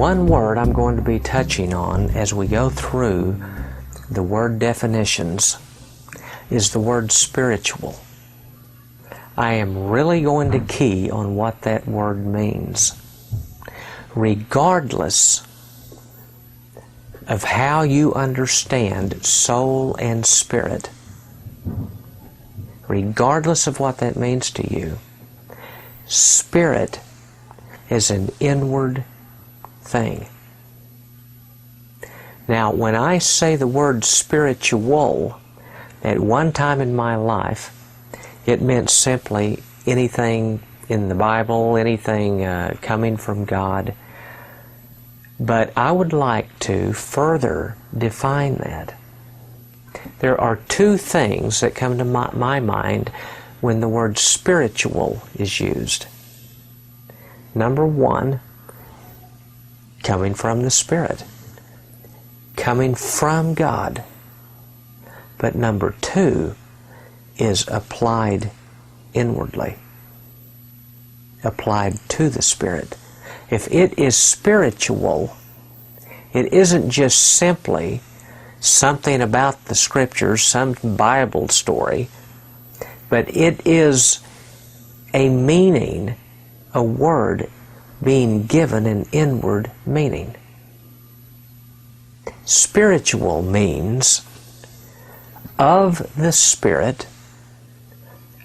one word I'm going to be touching on as we go through the word definitions is the word spiritual. I am really going to key on what that word means. Regardless of how you understand soul and spirit, regardless of what that means to you, spirit is an inward thing. Now, when I say the word spiritual, at one time in my life, it meant simply anything in the Bible, anything coming from God. But I would like to further define that. There are two things that come to my mind when the word spiritual is used. Number one, coming from the Spirit, coming from God. But number two is applied inwardly, applied to the Spirit. If it is spiritual, it isn't just simply something about the Scriptures, some Bible story, but it is a meaning, a word being given an inward meaning. Spiritual means of the Spirit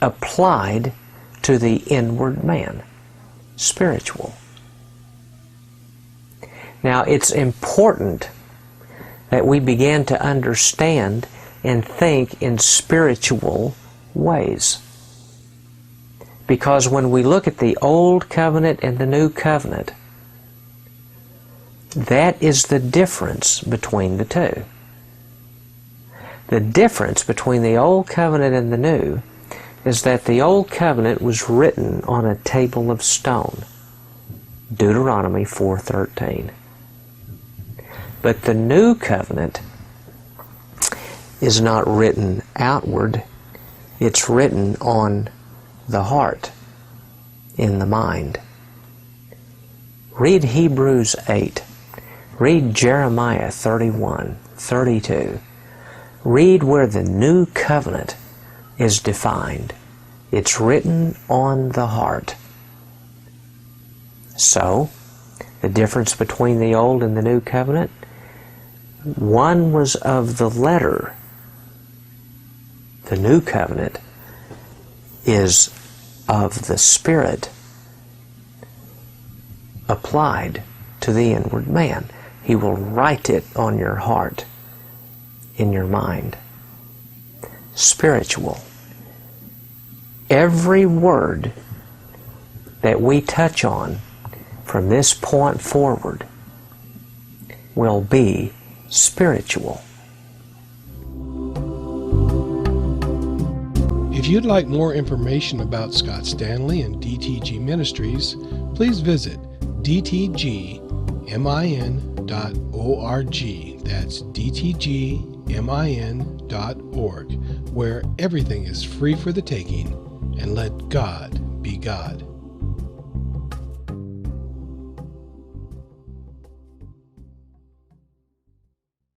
applied to the inward man. Spiritual. Now, it's important that we begin to understand and think in spiritual ways. Because when we look at the Old Covenant and the New Covenant, that is the difference between the two. The difference between the Old Covenant and the New is that the Old Covenant was written on a table of stone. Deuteronomy 4:13. But the New Covenant is not written outward, it's written on the heart, in the mind. Read Hebrews 8. Read Jeremiah 31, 32. Read where the New Covenant is defined. It's written on the heart. So, the difference between the Old and the New Covenant, one was of the letter. The New Covenant is of the Spirit applied to the inward man. He will write it on your heart, in your mind. Spiritual. Every word that we touch on from this point forward will be spiritual. If you'd like more information about Scott Stanley and DTG Ministries, please visit dtgmin.org. That's dtgmin.org, where everything is free for the taking, and let God be God.